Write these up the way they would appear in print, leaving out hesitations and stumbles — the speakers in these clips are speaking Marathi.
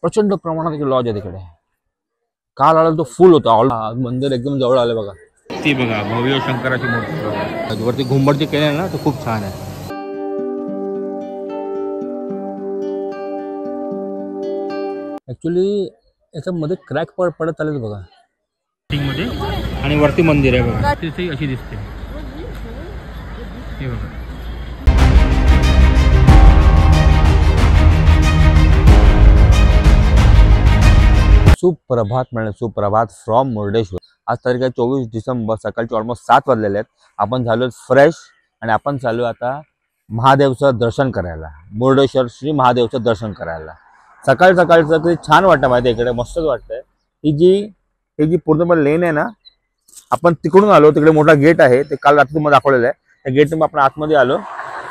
प्रचंड प्रमाणात लॉज आहे तिकडे। काल आला तो फुल होता, मंदिर एकदम जवळ आलं बघा। ती बघा भव्य शंकराची मूर्ती वरती घुंबड जे केले ना तो खूप छान आहे। ऍक्च्युली याच्यामध्ये क्रॅक पडत आलेत बघा मध्ये, आणि वरती मंदिर आहे बघा, तिथे अशी दिसते हे बघा। सुप्रभात म्हणजे सुप्रभात फ्रॉम मुर्डेश्वर। आज तारीख आहे 24 डिसेंबर, सकाळचे ऑलमोस्ट 7 वाजलेले आहेत। आपण झालो फ्रेश आणि आपण चालू आता महादेवचं दर्शन करायला, मुर्डेश्वर श्री महादेवचं दर्शन करायला। सकाळ सकाळचं ते छान वाटतं माहिती आहे, इकडे मस्तच वाटतंय। ही जी पूर्ण लेन आहे ना, आपण तिकडून आलो, तिकडे मोठा गेट आहे, ते काल रात्री तुम्हाला दाखवलेलं आहे। त्या गेटने आपण आतमध्ये आलो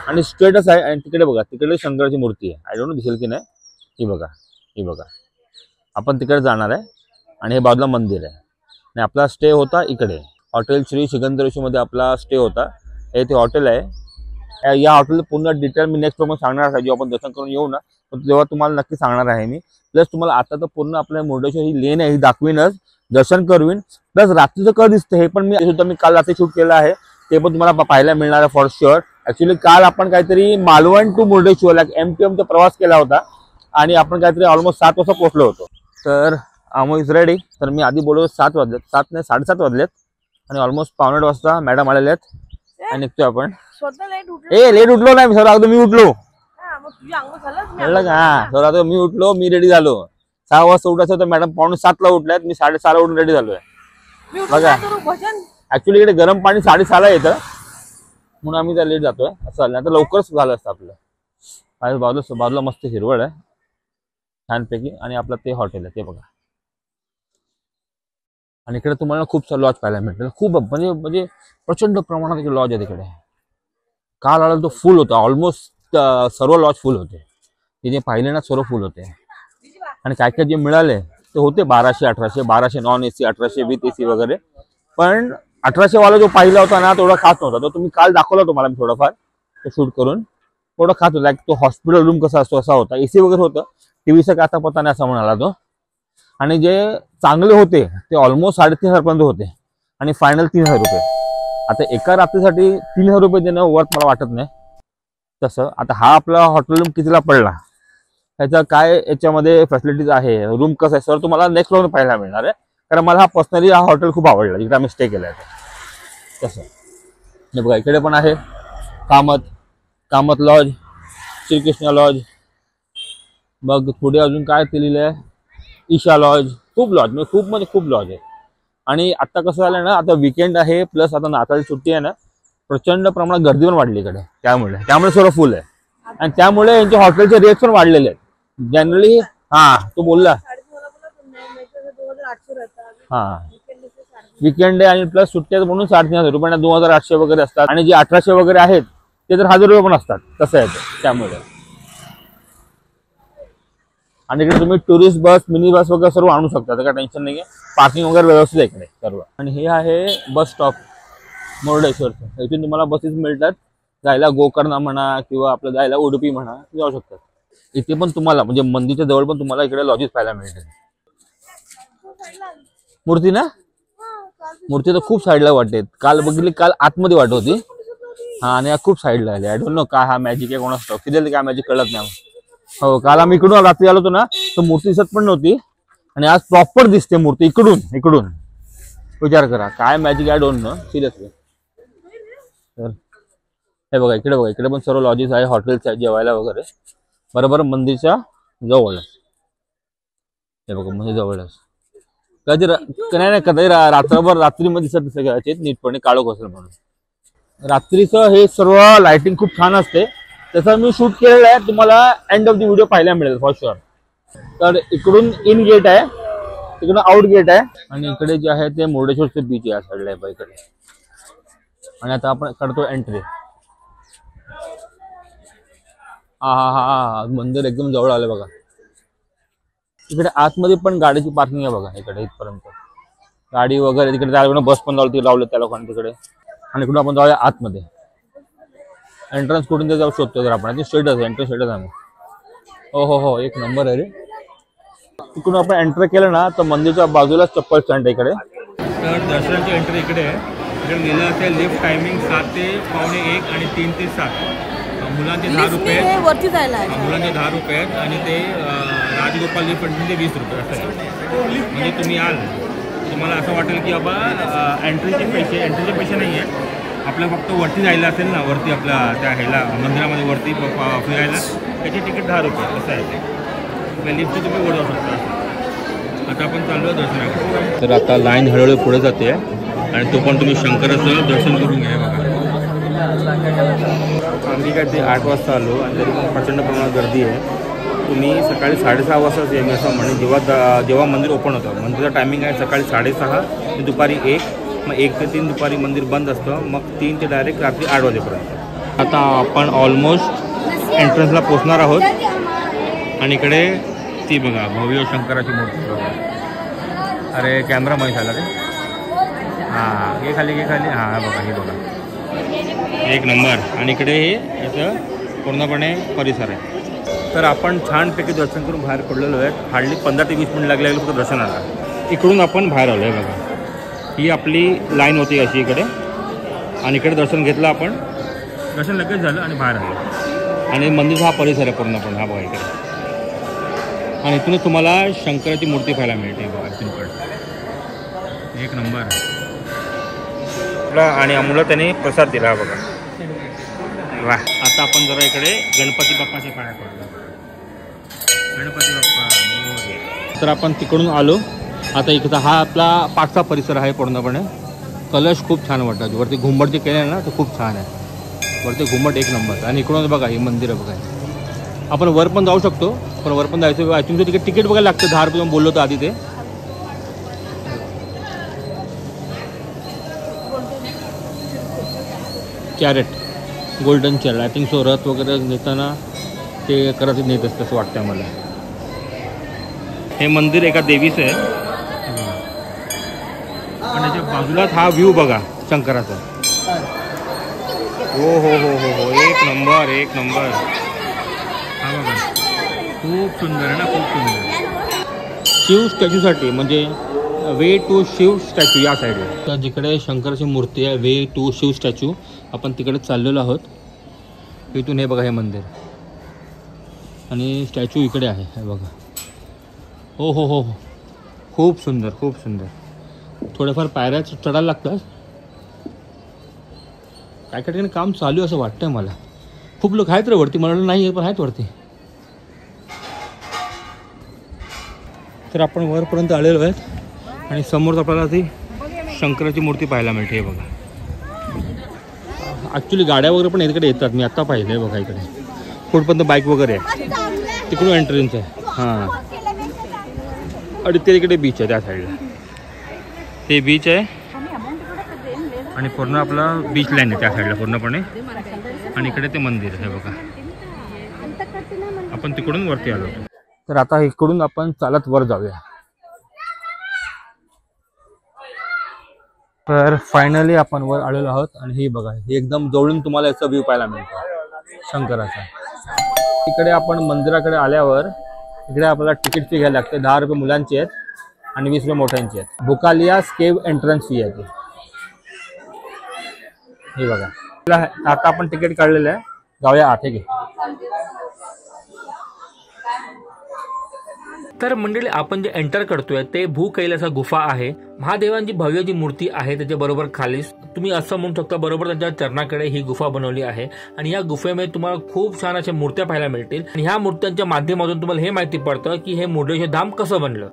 आणि स्ट्रेटच आहे, आणि तिकडे बघा तिकडे शंकराची मूर्ती आहे। आय डोंट नो दिसेल की नाही, ही बघा आपण तिकडे जाणार आहे आणि हे बाजूला मंदिर आहे। आणि आपला स्टे होता इकडे हॉटेल श्री सिकंदरेश्वर मध्ये आपला स्टे होता। हे ते हॉटेल आहे। या हॉटेलचं पूर्ण डिटेल मी नेक्स्ट टाइम सांगणार आहे, जेव्हा आपण दर्शन करून येऊ ना तेव्हा तुम्हाला नक्की सांगणार आहे मी। प्लस तुम्हाला आता तर पूर्ण आपल्या मुर्डेश्वर ही लेन आहे ही दाखवीनच, दर्शन करवीन। प्लस रात्रीचं कसं दिसतं हे पण मी काल रात्री शूट केलं आहे, ते पण तुम्हाला पाहायला मिळणार आहे फॉर शुअर। ऍक्च्युली काल आपण काहीतरी मालवण टू मुर्डेश्वर MTMचा प्रवास केला होता आणि आपण काहीतरी ऑलमोस्ट 7 वाजता पोहोचलो होतो। तर आमो इज रेडी। तर मी आधी बोललो 7 वाजलेत, 7 नाही 7:30 वाजलेत, आणि ऑलमोस्ट 7:45 वाजता मॅडम आलेले आहेत आणि निघतोय आपण। लेट उठलो नाही सर, अगदी मी उठलो कळलं का? सर आता मी उठलो, मी रेडी झालो। 6 वाजता उठायचं तर मॅडम 5:45 ला उठल्यात, मी 6:30 ला उठून रेडी झालोय बघा। ऍक्च्युली इकडे गरम पाणी 6:30 ला येतं म्हणून आम्ही त्या लेट जातोय, असं झालं। आता लवकरच झालं असतं आपलं। बाजूला मस्त हिरवळ आहे छानपैकी, आणि आपलं ते हॉटेल आहे ते बघा। आणि इकडे तुम्हाला खूप सारे लॉज पाहायला मिळतील, खूप म्हणजे प्रचंड प्रमाणात लॉज आहे तिकडे। काल आला तो फुल होता, ऑलमोस्ट सर्व लॉज फुल होते, ते जे पाहिले ना सर्व फुल होते। आणि काय काय जे मिळाले ते होते 1200, 1800, 1200 नॉन AC, 1800 विथ AC वगैरे। पण 1800 वाला जो पाहिला होता ना तेवढा खास नव्हता, तो तुम्ही काल दाखवला तुम्हाला मी थोडाफार तो शूट करून, थोडा खास होता। तो हॉस्पिटल रूम कसा असतो असा होता, AC वगैरे होतं, टीव्हीचा काय आता पता नाही असं म्हणाला तो। आणि जे चांगले होते ते ऑलमोस्ट 3,500 पर्यंत होते, आणि फायनल 3,000 रुपये। आता एका रात्रीसाठी 3,000 रुपये देणं वर्थ मला वाटत नाही तसं। आता हा आपला हॉटेल रूम कितीला पडला, त्याचा काय याच्यामध्ये फॅसिलिटीज आहे, रूम कसं आहे सर तुम्हाला नेक्स्ट फ्लोअर पाहायला मिळणार आहे। कारण मला पर्सनली हा हॉटेल खूप आवडला जिकडे आम्ही स्टे केला आहे तसं। हे बघा इकडे पण आहे कामत लॉज, श्रीकृष्ण लॉज, मग पुढे अजून काय केलेलं आहे, ईशा लॉज, खूप लॉज आहे। आणि आता कसं झालं ना, आता वीकेंड आहे, प्लस आता नाताळची सुट्टी आहे ना, प्रचंड प्रमाणात गर्दी पण वाढली इकडे, त्यामुळे सर्व फुल आहे। आणि त्यामुळे यांचे हॉटेलचे रेट पण वाढलेले आहेत जनरली। तो बोलला वीकेंड आहे आणि प्लस सुट्टी आहे म्हणून 3,500 रुपये, 2,800 वगैरे असतात, आणि जे 1800 वगैरे आहेत ते तर 1,000 रुपये पण असतात, तसं आहे त्यामुळे। आणि इकडे तुम्ही टुरिस्ट बस, मिनी बस वगैरे सर्व आणू शकता, काही टेन्शन नाही आहे, पार्किंग वगैरे व्यवस्थित आहे इकडे सर्व। आणि हे आहे बस स्टॉप मुर्डेश्वरचं, इथून तुम्हाला बसेस मिळतात जायला गोकर्ण म्हणा किंवा आपलं जायला उडुपी म्हणा, जाऊ शकतात। इथे पण तुम्हाला म्हणजे मंदिरच्या जवळ पण तुम्हाला इकडे लॉजेस पाहायला मिळतील। मूर्ती ना, मूर्ती तर खूप साईडला वाटते, काल बघितली, काल आतमध्ये वाटत होती आणि खूप साईडला आली। आय डोंट नो काय हा मॅजिक आहे, कोणाच फिरेल काय मॅजिक कळत नाही। हो काल आम्ही इकडून रात्री आलो होतो ना, तर मूर्ती दिसत पण नव्हती, आणि आज प्रॉपर दिसते मूर्ती इकडून। विचार करा काय magic, I don't know seriously. तर हे बघा इकडे पण सर्व लॉजेस आहे, हॉटेल्स आहेत जेवायला वगैरे, बरोबर मंदिरच्या जवळच। हे बघा म्हणजे जवळच, कधी रात्रभर रात्रीमध्ये दिसत सगळ्याचे नीटपणे काळोख असेल म्हणून। रात्रीचं हे सर्व लाइटिंग खूप छान असते, त्याचा मी शूट केलेला आहे, तुम्हाला एंड ऑफ द व्हिडिओ पाहायला मिळेल फॉर शुअर। तर इकडून इन गेट आहे, तिकडून आउट गेट आहे, आणि इकडे जे आहे ते मुर्डेश्वरचे बीच या साईडला आहे इकडे। आणि आता आपण करतो एंट्री। मंदिर एकदम जवळ आलं बघा। इकडे आतमध्ये पण गाडीची पार्किंग आहे बघा, इकडे इथपर्यंत गाडी वगैरे, तिकडे त्या बस पण लावले त्या लोकांनी तिकडे। आणि इकडून आपण जाऊया आतमध्ये, एंट्रन्स कुठून ते जाऊ शकतो जर आपण, स्ट्रेटच एंट्रन्स स्ट्रेटच आहे। हो एक नंबर आहे रे, तिकडून आपण एंटर केलं ना तर मंदिरच्या बाजूला चप्पल स्टँड आहे इकडे. तर दर्शनाची एंट्री इकडे आहे. इकडे लिहिलं असेल लिफ्ट टायमिंग 7 ते पावणे 1 आणि 3 ते 7. मुलांचे 10 रुपये वरती जायला मुलांचे 10 रुपये आहेत आणि ते राजगोपाल लिफ्ट म्हणजे 20 रुपये असं आहे. म्हणजे तुम्ही याल तुम्हाला असं वाटेल की बाबा एंट्रीचे पैसे नाही आहेत. आपल्याला फक्त वरती जायला असेल ना, वरती आपल्या त्या ह्याला मंदिरामध्ये वरती फिरायला त्याची तिकीट 10 रुपये असं आहे ते. लिफ्टचं तुम्ही वर जाऊ शकता. आता आपण चाललो आहे दर्शनाकडे. तर आता लाईन हळूहळू पुढे जाते आणि तो पण तुम्ही शंकराचं दर्शन करून घ्या. बघा आम्ही काय ते 8 वाजता आलो आणि तरी पण प्रचंड प्रमाणात गर्दी आहे. तुम्ही सकाळी 6:30 वाजताच येईल असं म्हणजे जेव्हा मंदिर ओपन होतं. मंदिराचं टायमिंग आहे सकाळी 6:30 ते दुपारी 1. मग 1 ते 3 दुपारी मंदिर बंद असतं. मग 3 ते डायरेक्ट रात्री 8 वाजेपर्यंत. आता आपण ऑलमोस्ट एंट्रन्सला पोचणार आहोत आणि इकडे ती बघा भव्य शंकराची मूर्ती बघा. अरे कॅमेरा माहीत झाला रे. हां घे खाली हां बघा हे बघा एक नंबर. आणि इकडे हे याचं पूर्णपणे परिसर आहे. तर आपण छानपैकी दर्शन करून बाहेर पडलेलो आहे. हार्डली 15 ते 20 मिनिट लागले फक्त दर्शनाला. इकडून आपण बाहेर आलो आहे बघा. ही आपली लाईन होती अशी इकडे आणि इकडे दर्शन घेतलं आपण. दर्शन लगेच झालं आणि बाहेर आलो. आणि मंदिरचा हा परिसर आहे पूर्णपणे. हा बघा इकडे. आणि इथूनच तुम्हाला शंकराची मूर्ती पाहायला मिळते बघा इथूनकडे. एक नंबर. आणि अमुला त्याने प्रसाद दिला बघा. वा. आता आपण जरा इकडे गणपती बाप्पाची पाया पडलो. गणपती बाप्पा. तर आपण तिकडून आलो. आता इकडचा हा आपला पाचचा परिसर आहे पूर्णपणे. कलश खूप छान वाटतात. वरती घुमट जे केलं ना ते खूप छान आहे. वरती घुमट एक नंबर. आणि इकडून बघा ही मंदिरं बघा. आपण वर पण जाऊ शकतो पण वर पण जायचं आय थिंक तिकीट बघायला लागतं 10 रुपये बोललो होतो आधी ते. कॅरेट golden chariot I think so. रथ वगैरे नेताना ते करत नेत असतं असं वाटतं मला. हे मंदिर एका देवीचं आहे आणि त्याच्या बाजूलाच हा व्ह्यू बघा शंकराचा. हो हो हो हो हो एक नंबर एक नंबर. हा बघा खूप सुंदर आहे ना. खूप सुंदर. शिव स्टॅच्यूसाठी म्हणजे वे टू शिव स्टॅच्यू या साईडला. तर जिकडे शंकराची मूर्ती आहे वे टू शिव स्टॅच्यू आपण तिकडे चाललेलो आहोत. इथून हे बघा हे मंदिर आणि स्टॅच्यू इकडे आहे हे बघा. हो हो हो हो खूप सुंदर खूप सुंदर. थोड्याफार पायऱ्या चढायला लागतात. काय ठिकाणी काम चालू आहे असं वाटतंय मला. खूप लोक आहेत रे वरती. मला नाही आहे पण आहेत वरती. तर आपण वरपर्यंत आलेलो आहेत आणि समोर आपल्याला ती शंकराची मूर्ती पाहायला मिळते. हे बघा. ॲक्च्युली गाड्या वगैरे पण इकडे येतात. मी आत्ता पाहिलं आहे बघा इकडे. पुढपर्यंत बाईक वगैरे आहे. तिकडून एंट्रन्स आहे. हां आणि ते इकडे बीच आहे त्या साईडला. ते बीच आहे आणि पूर्ण आपलं बीच लाईन आहे त्या साईडला पूर्णपणे. आणि इकडे ते मंदिर आहे बघा. आपण तिकडून वरती आलो. तर आता इकडून आपण चालत वर जाऊया. तर फायनली आपण वर आलेलो आहोत आणि हे बघा हे एकदम जवळून तुम्हाला याचा व्ह्यू पाहायला मिळतो शंकराचा. इकडे आपण मंदिराकडे आल्यावर इकडे आपल्याला तिकीट फी घ्यायला लागते. 10 रुपये मुलांची आहेत आणि 20 रुपये मोठ्यांची आहेत. बुकालियास केव एंट्रन्स फी आहे ती. हे बघा. आता आपण तिकीट काढलेलं आहे. जाऊया आत. हे घे. तर मंडळी आपण जे एंटर करतोय ते भूकैलासा गुफा आहे. महादेवांची भव्य जी मूर्ती आहे त्याच्याबरोबर खाली तुम्ही असं म्हणू शकता बरोबर त्यांच्या चरणाकडे ही गुफा बनवली आहे. आणि या गुफेमध्ये तुम्हाला खूप छान अशा मूर्त्या पाहायला मिळतील. आणि ह्या मूर्त्यांच्या माध्यमातून तुम्हाला हे माहिती पडतं की हे मुर्डेश्वर धाम कसं बनलं.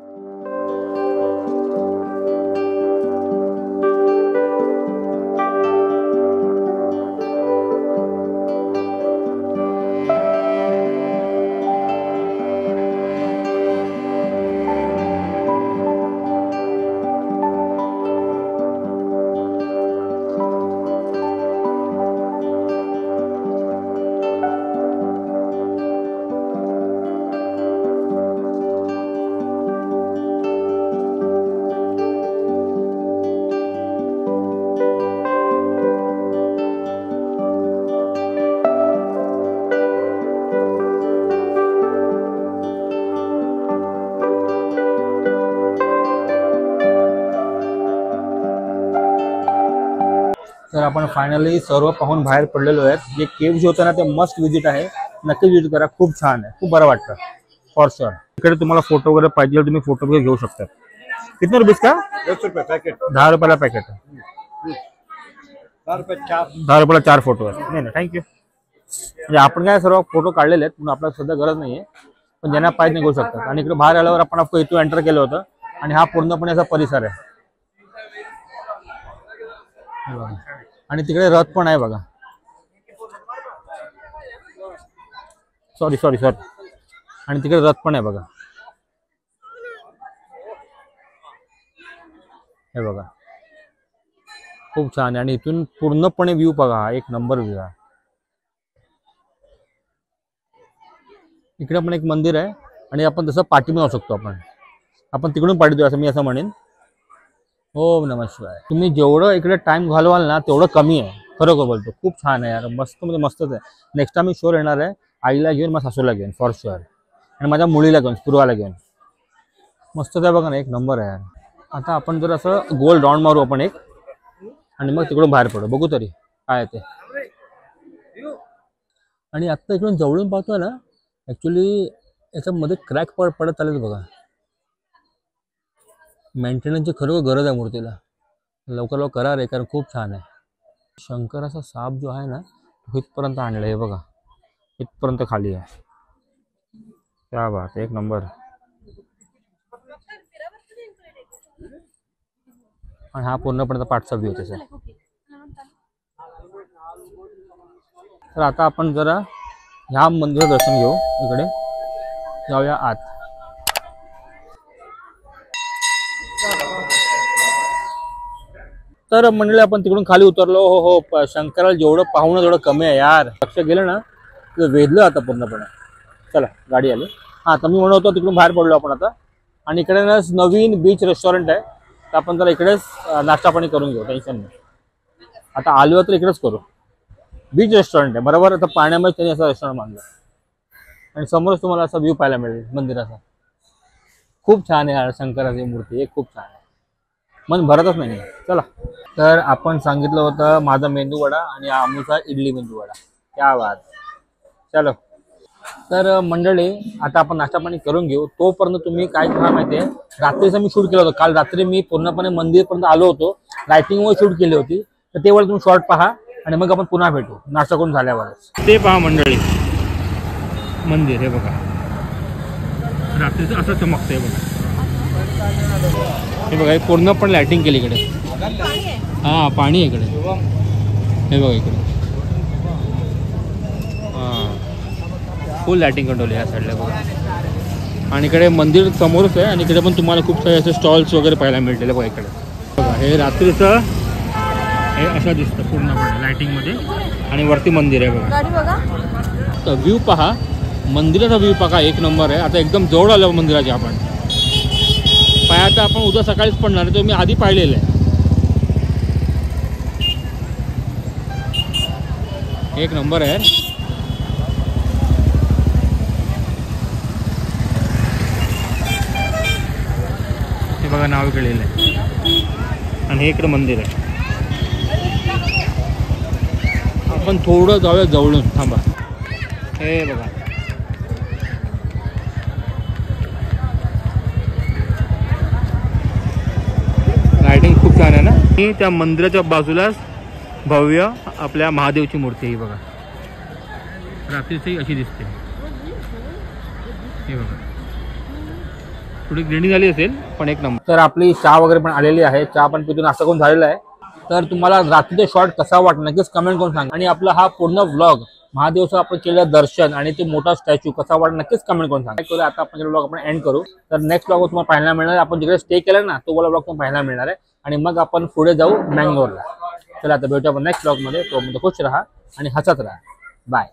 तर आपण फायनली सर्व पाहून बाहेर पडलेलो आहेत. जे केव्ह जे होतं ना ते मस्ट विजिट आहे, नक्की विजिट करा. खूप छान आहे, खूप बरं वाटतं फॉर शुअर. इकडे तुम्हाला फोटो वगैरे पाहिजे तुम्ही फोटो वगैरे घेऊ शकता. किती रुपये का? 10 रुपये पॅकेट. 10 रुपयाला पॅकेट. 10 रुपयाला 4 फोटो आहेत. नाही नाही थँक्यू. म्हणजे आपण काय सर्व फोटो काढलेले आहेत म्हणून आपल्याला सध्या गरज नाहीये, पण ज्यांना पाहिजे घेऊ शकतात. आणि इकडे बाहेर आल्यावर आपण इथून एंटर केलं होतं आणि हा पूर्णपणे असा परिसर आहे. आणि तिकडे रथ पण आहे बघा. सॉरी. आणि तिकडे रथ पण आहे बघा. हे बघा खूप छान आहे. आणि इथून पूर्णपणे व्ह्यू बघा, एक नंबर व्ह्यू आहे. इकडे पण एक मंदिर आहे आणि आपण तसं पाठी पण जाऊ शकतो. आपण तिकडून पाठी देऊ असं मी असं म्हणेन. ओम नमः शिवाय. तुम्ही जेवढं इकडे टाइम घालवाल ना तेवढं कमी आहे, खरोखर बोलतो. खूप छान आहे यार, मस्त म्हणजे मस्तच आहे. नेक्स्ट टाइम मी शोर येणार आहे. आईला घेऊन माझ्या सासूला घेऊन फॉर शुअर, आणि माझ्या मुलीला घेऊन पूर्वाला घेऊन. मस्तच आहे बघा ना, एक नंबर आहे यार. आता आपण जर असं गोल राऊंड मारू आपण एक, आणि मग तिकडून बाहेर पडू, बघू तरी काय ते. आणि आत्ता इकडून जवळून पाहतोय ना, ॲक्च्युली याच्यामध्ये क्रॅक पडत आलेत बघा. मेंटेनन्सची खरोखर गरज आहे मूर्तीला. लवकर करा रे, कारण खूप छान आहे. शंकराचा साप जो आहे ना तो इथपर्यंत आणला आहे बघा, इथपर्यंत खाली आहे. क्या बात, एक नंबर. आणि हा पूर्णपणे पाठचा व्ह्यू त्याचा. तर आता आपण जरा ह्या मंदिराचं दर्शन घेऊ. इकडे जाऊया आत. तर मंडळी आपण तिकडून खाली उतरलो. हो शंकराला जेवढं पाहुणं तेवढं कमी आहे यार. लक्ष गेलं ना तर वेधलं आता पूर्णपणे. चला गाडी आली. हां तर मी म्हणत होतो तिकडून बाहेर पडलो आपण आता. आणि इकडे ना नवीन बीच रेस्टॉरंट आहे, तर आपण जरा इकडेच नाश्ता पाणी करून घेऊ, टेन्शन नाही. आता आलो तर इकडेच करू. बीच रेस्टॉरंट आहे बरोबर. आता पाण्यामध्ये त्यांनी असं रेस्टॉरंट बांधलं आणि समोरच तुम्हाला असा व्ह्यू पाहायला मिळेल मंदिराचा. खूप छान आहे यार शंकराची मूर्ती, एक खूप छान आहे, मन भरतच नाही. चला, तर आपण सांगितलं होतं माझा मेंदू वडा आणि आमूचा इडली मेंदू वडा. क्या बात. चलो, तर मंडळी आता आपण नाश्ता पाणी करून घेऊ. तोपर्यंत तुम्ही काय करा माहिती आहे, रात्रीचं मी शूट केलं होतं. काल रात्री मी पूर्णपणे मंदिरपर्यंत आलो होतो, लायटिंगवर शूट केली होती. तर तेवढं तुम्ही शॉर्ट पहा आणि मग आपण पुन्हा भेटू नाश्ता करून झाल्यावरच. ते पहा मंडळी, मंदिर हे बघा, रात्रीचं असं चमकतंय बघा. हे बघा, हे पूर्णपणे लायटिंग केली इकडे. हां पाणी आहे इकडे, हे बघा इकडे. हां फुल लायटिंग कंट्रोल या साईडला बघा. आणि इकडे मंदिर समोरच आहे आणि इकडे पण तुम्हाला खूप सारे असे स्टॉल्स वगैरे पाहायला मिळतील बघा इकडे. बघा हे रात्रीचं हे असं दिसतं पूर्णपणे लायटिंगमध्ये. आणि वरती मंदिर आहे बघा. तर व्ह्यू पहा, मंदिराचा व्ह्यू पहा, एक नंबर आहे. आता एकदम जवळ आलं मंदिराच्या आपण. पायाचं आपण उद्या सकाळीच पडणार आहे, तो मी आधी पाहिलेलं आहे. एक नंबर आहे. हे बघा नाव केलेलं आहे. आणि हे इकडं मंदिर आहे. आपण थोडं जाऊया जवळून, थांबा. हे बघा, लाइटिंग खूप छान आहे ना. त्या मंदिराच्या बाजूलाच भव्य आपल्या महादेवची मूर्ती आहे बघा. रात्रीची अशी दिसते. हे बघा, थोडी ग्रेडिंग झाली असेल पण एक नंबर. तर आपली चहा वगैरे पण आलेली आहे. चहा पण पिऊन नाश्ता करून झालेला आहे. तर तुम्हाला रात्रीचा शॉट कसा वाटला नक्कीच कमेंट करून सांगा. आणि आपला हा पूर्ण व्लॉग महादेवचं आपण केलेलं दर्शन आणि ते मोठा स्टॅच्यू कसा वाटला नक्कीच कमेंट करून सांगा. आता आपण व्लॉग आपण एंड करू. तर नेक्स्ट व्लॉग तुम्हाला पाहायला मिळणार आहे. आपण जिकडे स्टे केलं ना तो वाला व्लॉग तुम्हाला पाहायला मिळणार आहे. आणि मग आपण पुढे जाऊ मँगलोरला. चला आता भेटू आपण नेक्स्ट व्लॉगमध्ये. तो खुश राहा आणि हसत राहा. बाय.